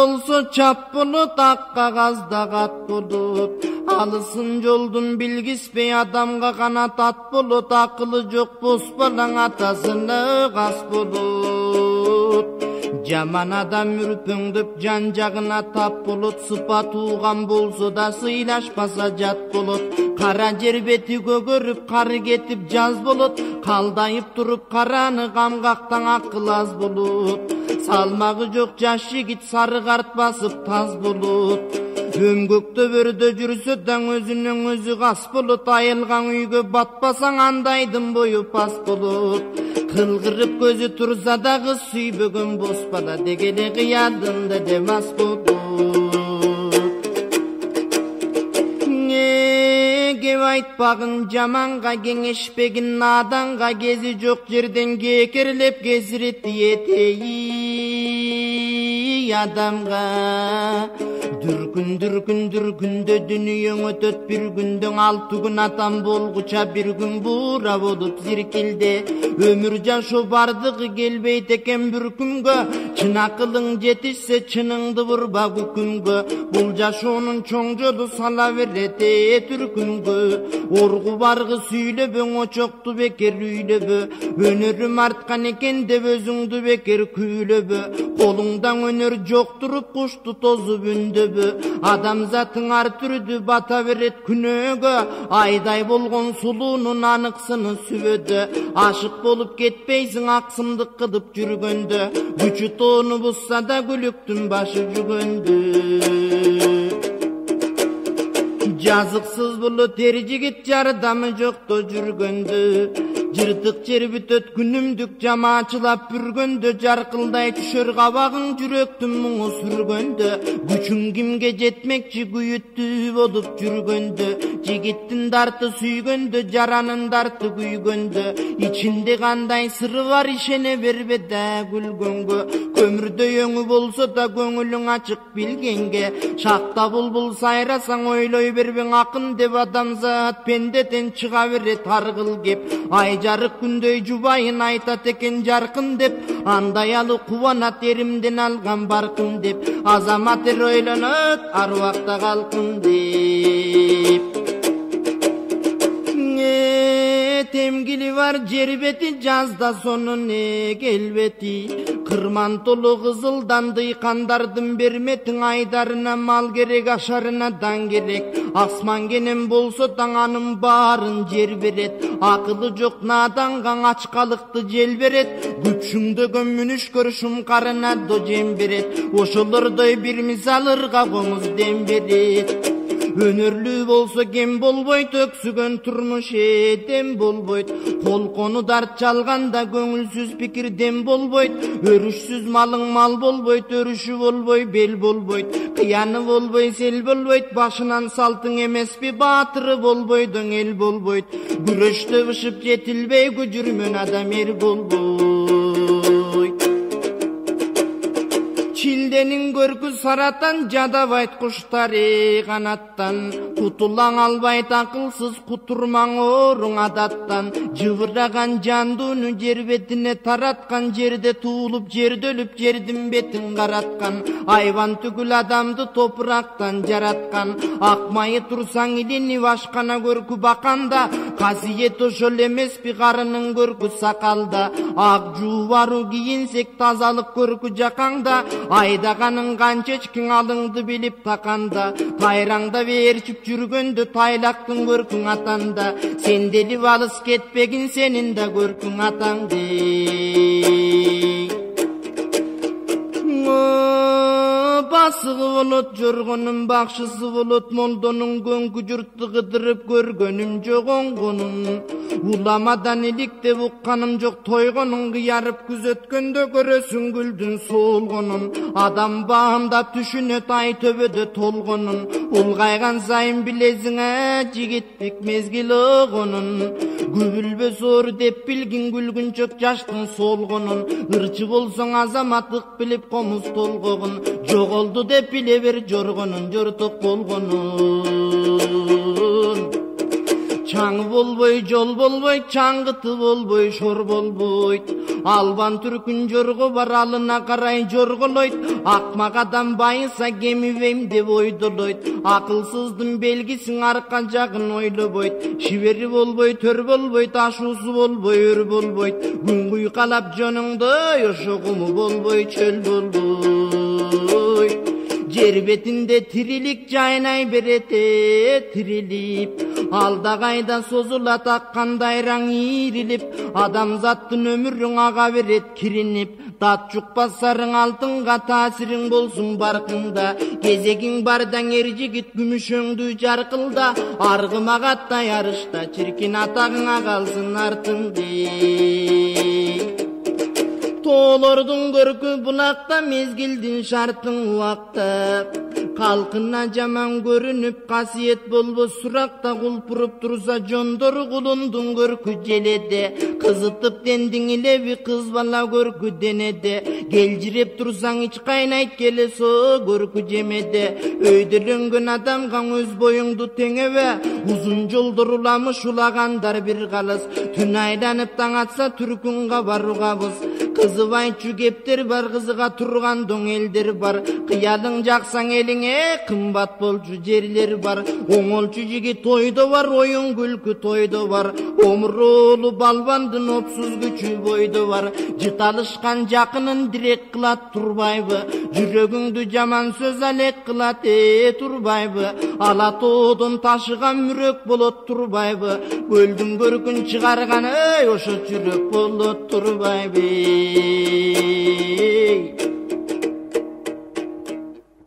bolsa çap bulut, ak kagazda kat bulut. Alısın joldun bilgispey adamga kanat at bulut. Akılı jok bospalan atasını kas bulut. Jaman adam ürpüngdüp janjagına tap bulut. Sıpa tuğan bolsa da sıylaşpasa jat bulut. Kara jer beti kөгөрüp karı ketip jaz bulut. Kaldayıp turup karаны kamgaktan akıl az bulut. Salmagı jok jaş yigit sarı kart basıp taz bulut. Ömgöktö börüdö жүрсөтөң өзүнүң өзү кас болот. Айылган үйгө батпасаң андайдын бою пас болот. Кылгырып көзү турса да кыз сүйбөгөн боспада дегеле кыядында демас болот. Кеп айтпагын жаманга кеңешпегин наданга. Кези жок жерден кекерлеп кезирет этейи адамга. Дүркүндө дүнүйөң өтөт бир күндөң. 6 күн атам болгуча бир күн бура болуп зиркилде. Өмүр жашоо бардыгы келбейт экен бир күнгө. Чын акылың жетишсе чыныңды бурба күкүмгө. Бул жашоонун чоң жолу сала берет түркүмгө. Оргу баргы сүйлөбөң очокту бекер үйлөбө. Өнөрүм арткан экен деп өзүңдү бекер күйлөбө. Колуңдан өнөр жок туруп кушту тозуп үндөбө. Адамзатың ар түрдү бата берет күнөөгө. Айдай болгон сулуунун аныксыны сүбөдө. Ашык болуп кетпейсиң аксымдык кылып жүргөндө. Күчү тоону бузса да күлүктүн башы жүгөндө. Жазыксыз болот эр жигит жардамы жокто жүргөндө. Жыртык жер бүтөт күнүмдүк жамаачылап бүргөндө. Жаркылдай түшөр кабагың жүрөктүн муңу сүргөндө. Күчүң кимге жетмекчи күйүттүү болуп жүргөндө. Жигиттин дарты сүйгөндө, жаранын дарты күйгөндө. Ичинде кандай сыры бар ишене бербе да күлгөнгө. Көмүрдөй өңү болсо да көңүлүң ачык билгенге. Шакта булбул сайрасаң ойлой бербең акын деп. Адамзат пендеден чыга берет ар кыл кеп. Ай жарык күндөй жубайын айтат экен жаркын деп. Андай алы кубанат эримден алган баркын деп. Азамат эр ойлонот ар убакта калкын деп. Темгили бар жер бети жазда сонун келбети. Кырман толу кызылдан дыйкандардын берметиң. Айдарына мал керек, ашарына дан керек. Асман кенен болсо таң анын баарын жер берет. Акылы жок наданга ачкалыкты жел берет. Күчүңдөгөн мүнүшкөр шумкарына до жем берет. Ошолордой бир мисалырга коңуз дем берет. Өнөрлүү болсо кем болбойт, өксүгөн турмуш дем болбойт. Колкону дарт чалганда көңүлсүз пикир дем болбойт. Өрүшсүз малың мал болбойт, өрүшү болбой бел болбойт. Кыяны болбой сел болбойт, башынан салтың эмеспи баатыры болбойдуң эл болбойт. Күрөштө бышып жетилбей күжүрмөн адам эр болбойт. Çildenin görkü saratan jadabайт куштары канаттан. Кутулаң албайт акылсыз кутурмаң оруң адаттан. Жыбыраган жандууну жер бетине тараткан. Жерде туулуп жерде өлүп жердин бетин караткан. Айван түгүл адамды топурактан жараткан. Акмайы турсаң илини башкана көркү баканда. Касиет ошол эмеспи карынын көркү сакалда. Ак жуубару кийинсек тазалык көркү жакаңда. Айдаганын канча эчкиң алыңды билип таканда. Тайраңда берчип жүргөндө тайлактын көркүң атанда. Сен делип алыс кетпегин сенин да көркүң атаңды. Басығы болот жоргонун бакшысы болот. Молдонун көңкү журтты кыдырып көргөнүм жок оңгонун. Уламадан иликтеп укканым жок тойгонун. Кыярып күзөткөндө көрөсүң гүлдүн солгонун. Адам баамдап түшүнөт ай төбөдө толгонун. Улгайган сайын билесиңе жигиттик мезгил огонун. Күбүлбө зор деп билгин күлгүнчөк жаштын солгонун. Ырчы болсоң азаматтык билип комуз толгогун. Жоголду деп биле бер жоргонун жортук болгонун. Çaң bolboy, jol bolboy, çаңgıtı bolboy, şor bolboy. Alban türkün jorgo var, alına karay jorgoloyt. Akmak adam bayınsa gemi veyim dep oydoloyt. Akılsızdın belgisin arka jagın oyloboyt. Şiveri bolboy, tör bolboy, taşusu bolboy, ör bolboyt. Gün kuykalap jonungda yoşo kumu bolboy, çöl bolboy. Yer betinde tirilik jaynay berete tirilip. Alda kayda sozula takkandayran irilip. Adamzattın ömürün ağa beret kirinip. Tat çukpasarın altınga tasirin bolsun barkında. Gezegin bardan erjigit gümüşöңdü jarkılda. Argıma katta yarışta çirkin atağına kalsın артында. Toğlordun görkü bulakta, mezgildin şartın vakta. Kalkına jaman görünüp kasiyet bolbo surakta. Kulpurup tursa jondoru kulundun görkü jelede. Kızıtıp dendin ile bir kız bala görkü denede. Geljirep tursan iç kaynayt gele so görkü jemede. Öydülüngün adam kan öz boyungdu teňebe. Uzun joldur ulamış ulagandar bir kalız. Tün aylanıp taң atsa türkünga baruga kız. Kızıvay çügeptir var, kızıga turgan doň elder var. Kıyalyň jaksaň eliňe kımbat bolçu jerler var. Oňolçu jigit toyda var, oyun gülkü toyda var. Omurulu balbandın opsuz güçü boyda var. Jıtalışkan jakynyn direk kılat turbaýby. Jüregüňdü jaman söz alek kılat turbaýby. Alatoodun taşıgan mürek bolot turbaýby. Göldün görkün çıgargan oşo jürek bolot turbaýby.